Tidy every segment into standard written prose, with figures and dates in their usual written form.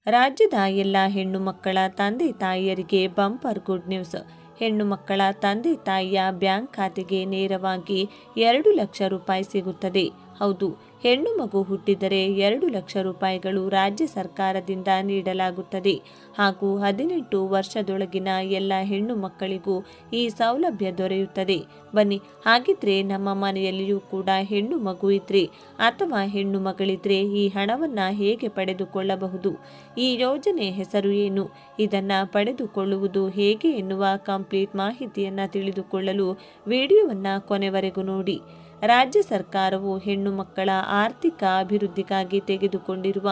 ರಾಜ್ಯದ ಎಲ್ಲ ಹೆಣ್ಣು ಮಕ್ಕಳ ತಂದೆ ತಾಯಿಯರಿಗೆ ಬಂಪರ್ ಗುಡ್ ನ್ಯೂಸ್. ಹೆಣ್ಣು ಮಕ್ಕಳ ತಂದೆ ತಾಯಿಯ ಬ್ಯಾಂಕ್ ಖಾತೆಗೆ ನೇರವಾಗಿ 2 ಲಕ್ಷ ರೂಪಾಯಿ ಸಿಗುತ್ತದೆ. ಹೌದು, ಹೆಣ್ಣು ಮಗು ಹುಟ್ಟಿದರೆ 2 ಲಕ್ಷ ರೂಪಾಯಿಗಳು ರಾಜ್ಯ ಸರ್ಕಾರದಿಂದ ನೀಡಲಾಗುತ್ತದೆ ಹಾಗೂ 18 ವರ್ಷದೊಳಗಿನ ಎಲ್ಲ ಹೆಣ್ಣು ಮಕ್ಕಳಿಗೂ ಈ ಸೌಲಭ್ಯ ದೊರೆಯುತ್ತದೆ. ಬನ್ನಿ, ಹಾಗಿದ್ರೆ ನಮ್ಮ ಮನೆಯಲ್ಲಿಯೂ ಕೂಡ ಹೆಣ್ಣು ಮಗು ಇದ್ರೆ ಅಥವಾ ಹೆಣ್ಣು ಮಗಳಿದ್ರೆ ಈ ಹಣವನ್ನ ಹೇಗೆ ಪಡೆದುಕೊಳ್ಳಬಹುದು, ಈ ಯೋಜನೆ ಹೆಸರು ಏನು, ಇದನ್ನ ಪಡೆದುಕೊಳ್ಳುವುದು ಹೇಗೆ ಎನ್ನುವ ಕಂಪ್ಲೀಟ್ ಮಾಹಿತಿಯನ್ನ ತಿಳಿದುಕೊಳ್ಳಲು ವಿಡಿಯೋವನ್ನ ಕೊನೆವರೆಗೂ ನೋಡಿ. ರಾಜ್ಯ ಸರ್ಕಾರವು ಹೆಣ್ಣು ಮಕ್ಕಳ ಆರ್ಥಿಕ ಅಭಿವೃದ್ಧಿಗಾಗಿ ತೆಗೆದುಕೊಂಡಿರುವ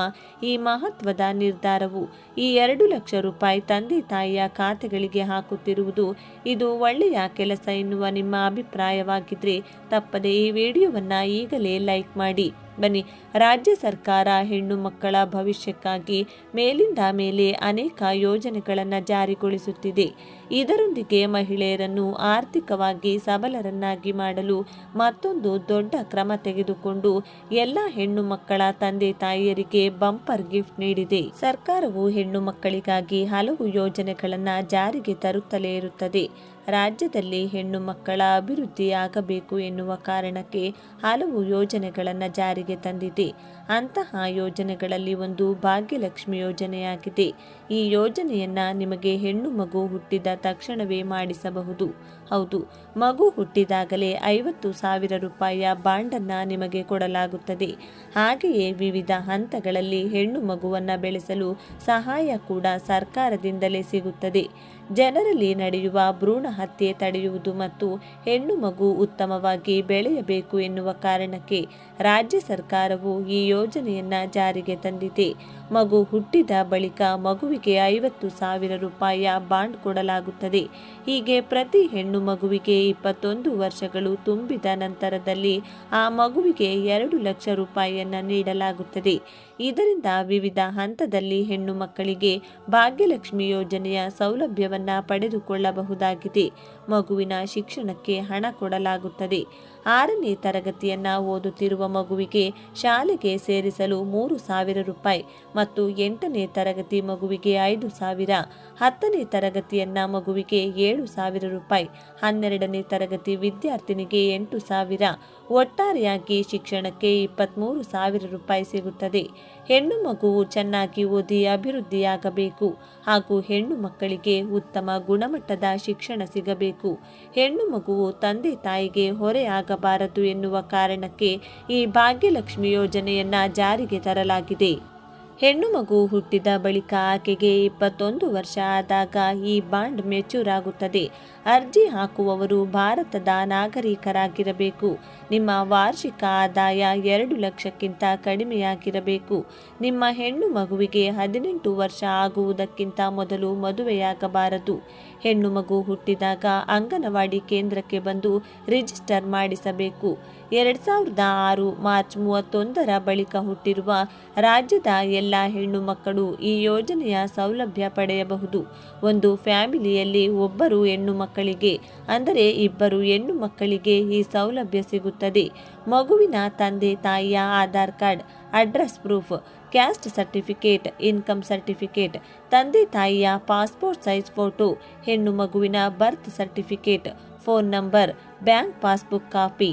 ಈ ಮಹತ್ವದ ನಿರ್ಧಾರವು ಈ 2 ಲಕ್ಷ ರೂಪಾಯಿ ತಂದೆ ತಾಯಿಯ ಖಾತೆಗಳಿಗೆ ಹಾಕುತ್ತಿರುವುದು ಇದು ಒಳ್ಳೆಯ ಕೆಲಸ ಎನ್ನುವ ನಿಮ್ಮ ಅಭಿಪ್ರಾಯವಾಗಿದ್ರೆ ತಪ್ಪದೆ ಈ ವಿಡಿಯೋವನ್ನು ಈಗಲೇ ಲೈಕ್ ಮಾಡಿ. ಬನ್ನಿ, ರಾಜ್ಯ ಸರ್ಕಾರ ಹೆಣ್ಣು ಮಕ್ಕಳ ಭವಿಷ್ಯಕ್ಕಾಗಿ ಮೇಲಿಂದ ಮೇಲೆ ಅನೇಕ ಯೋಜನೆಗಳನ್ನು ಜಾರಿಗೊಳಿಸುತ್ತಿದೆ. ಇದರೊಂದಿಗೆ ಮಹಿಳೆಯರನ್ನು ಆರ್ಥಿಕವಾಗಿ ಸಬಲರನ್ನಾಗಿ ಮಾಡಲು ಮತ್ತೊಂದು ದೊಡ್ಡ ಕ್ರಮ ತೆಗೆದುಕೊಂಡು ಎಲ್ಲ ಹೆಣ್ಣು ಮಕ್ಕಳ ತಂದೆ ತಾಯಿಯರಿಗೆ ಬಂಪರ್ ಗಿಫ್ಟ್ ನೀಡಿದೆ. ಸರ್ಕಾರವು ಹೆಣ್ಣು ಮಕ್ಕಳಿಗಾಗಿ ಹಲವು ಯೋಜನೆಗಳನ್ನು ಜಾರಿಗೆ ತರುತ್ತಲೇ ಇರುತ್ತದೆ. ರಾಜ್ಯದಲ್ಲಿ ಹೆಣ್ಣು ಮಕ್ಕಳ ಅಭಿವೃದ್ಧಿ ಆಗಬೇಕು ಎನ್ನುವ ಕಾರಣಕ್ಕೆ ಹಲವು ಯೋಜನೆಗಳನ್ನು ಜಾರಿಗೆ ತಂದಿದೆ. ಅಂತಹ ಯೋಜನೆಗಳಲ್ಲಿ ಒಂದು ಭಾಗ್ಯಲಕ್ಷ್ಮಿ ಯೋಜನೆಯಾಗಿದೆ. ಈ ಯೋಜನೆಯನ್ನ ನಿಮಗೆ ಹೆಣ್ಣು ಮಗು ಹುಟ್ಟಿದ ತಕ್ಷಣವೇ ಮಾಡಿಸಬಹುದು. ಹೌದು, ಮಗು ಹುಟ್ಟಿದಾಗಲೇ 50,000 ರೂಪಾಯಿಯ ಬಾಂಡನ್ನ ನಿಮಗೆ ಕೊಡಲಾಗುತ್ತದೆ. ಹಾಗೆಯೇ ವಿವಿಧ ಹಂತಗಳಲ್ಲಿ ಹೆಣ್ಣು ಮಗುವನ್ನ ಬೆಳೆಸಲು ಸಹಾಯ ಕೂಡ ಸರ್ಕಾರದಿಂದಲೇ ಸಿಗುತ್ತದೆ. ಜನರಲ್ಲಿ ನಡೆಯುವ ಭ್ರೂಣ ಹತ್ಯೆ ತಡೆಯುವುದು ಮತ್ತು ಹೆಣ್ಣು ಮಗು ಉತ್ತಮವಾಗಿ ಬೆಳೆಯಬೇಕು ಎನ್ನುವ ಕಾರಣಕ್ಕೆ ರಾಜ್ಯ ಸರ್ಕಾರವು ಈ ಯೋಜನೆಯನ್ನ ಜಾರಿಗೆ ತಂದಿದೆ. ಮಗು ಹುಟ್ಟಿದ ಬಳಿಕ ಮಗುವಿಗೆ 50,000 ರೂಪಾಯಿಯ ಬಾಂಡ್ ಕೊಡಲಾಗುತ್ತದೆ. ಹೀಗೆ ಪ್ರತಿ ಹೆಣ್ಣು ಮಗುವಿಗೆ 21 ವರ್ಷಗಳು ತುಂಬಿದ ನಂತರದಲ್ಲಿ ಆ ಮಗುವಿಗೆ 2 ಲಕ್ಷ ರೂಪಾಯಿಯನ್ನು ನೀಡಲಾಗುತ್ತದೆ. ಇದರಿಂದ ವಿವಿಧ ಹಂತದಲ್ಲಿ ಹೆಣ್ಣು ಮಕ್ಕಳಿಗೆ ಭಾಗ್ಯಲಕ್ಷ್ಮಿ ಯೋಜನೆಯ ಸೌಲಭ್ಯವನ್ನ ಪಡೆದುಕೊಳ್ಳಬಹುದಾಗಿದೆ. ಮಗುವಿನ ಶಿಕ್ಷಣಕ್ಕೆ ಹಣ ಕೊಡಲಾಗುತ್ತದೆ. 6ನೇ ತರಗತಿಯನ್ನ ಓದುತ್ತಿರುವ ಮಗುವಿಗೆ ಶಾಲೆಗೆ ಸೇರಿಸಲು 3,000 ರೂಪಾಯಿ ಮತ್ತು 8ನೇ ತರಗತಿ ಮಗುವಿಗೆ 5,000, 10ನೇ ತರಗತಿಯನ್ನ ಮಗುವಿಗೆ 7,000 ರೂಪಾಯಿ, 12ನೇ ತರಗತಿ ವಿದ್ಯಾರ್ಥಿನಿಗೆ 8,000, ಒಟ್ಟಾರೆಯಾಗಿ ಶಿಕ್ಷಣಕ್ಕೆ 23,000 ರೂಪಾಯಿ ಸಿಗುತ್ತದೆ. ಹೆಣ್ಣು ಮಗುವು ಚೆನ್ನಾಗಿ ಓದಿ ಅಭಿವೃದ್ಧಿಯಾಗಬೇಕು ಹಾಗೂ ಹೆಣ್ಣು ಮಕ್ಕಳಿಗೆ ಉತ್ತಮ ಗುಣಮಟ್ಟದ ಶಿಕ್ಷಣ ಸಿಗಬೇಕು. ಹೆಣ್ಣು ಮಗುವು ತಂದೆ ತಾಯಿಗೆ ಹೊರೆ ಆಗಬಾರದು ಎನ್ನುವ ಕಾರಣಕ್ಕೆ ಈ ಭಾಗ್ಯಲಕ್ಷ್ಮಿ ಯೋಜನೆಯನ್ನ ಜಾರಿಗೆ ತರಲಾಗಿದೆ. ಹೆಣ್ಣು ಮಗು ಹುಟ್ಟಿದ ಬಳಿಕ ಆಕೆಗೆ 21 ವರ್ಷ ಆದಾಗ ಈ ಬಾಂಡ್ ಮೆಚ್ಯೂರ್ ಆಗುತ್ತದೆ. ಅರ್ಜಿ ಹಾಕುವವರು ಭಾರತದ ನಾಗರಿಕರಾಗಿರಬೇಕು. ನಿಮ್ಮ ವಾರ್ಷಿಕ ಆದಾಯ 2 ಲಕ್ಷಕ್ಕಿಂತ ಕಡಿಮೆಯಾಗಿರಬೇಕು. ನಿಮ್ಮ ಹೆಣ್ಣು ಮಗುವಿಗೆ 18 ವರ್ಷ ಆಗುವುದಕ್ಕಿಂತ ಮೊದಲು ಮದುವೆಯಾಗಬಾರದು. ಹೆಣ್ಣು ಮಗು ಹುಟ್ಟಿದಾಗ ಅಂಗನವಾಡಿ ಕೇಂದ್ರಕ್ಕೆ ಬಂದು ರಿಜಿಸ್ಟರ್ ಮಾಡಿಸಬೇಕು. 2006 ಮಾರ್ಚ್ 31ರ ಬಳಿಕ ಹುಟ್ಟಿರುವ ರಾಜ್ಯದ ಎಲ್ಲ ಹೆಣ್ಣು ಮಕ್ಕಳು ಈ ಯೋಜನೆಯ ಸೌಲಭ್ಯ ಪಡೆಯಬಹುದು. ಒಂದು ಫ್ಯಾಮಿಲಿಯಲ್ಲಿ ಒಬ್ಬರು ಹೆಣ್ಣು ಮಕ್ಕಳಿಗೆ ಅಂದರೆ 2 ಹೆಣ್ಣು ಮಕ್ಕಳಿಗೆ ಈ ಸೌಲಭ್ಯ ಸಿಗುತ್ತದೆ. ಮಗುವಿನ ತಂದೆ ತಾಯಿಯ Aadhaar card, address proof, caste certificate, income certificate, ತಂದೆ ತಾಯಿಯ ಪಾಸ್ಪೋರ್ಟ್ ಸೈಜ್ ಫೋಟೋ, ಹೆಣ್ಣು ಮಗುವಿನ birth certificate, phone number, bank passbook copy,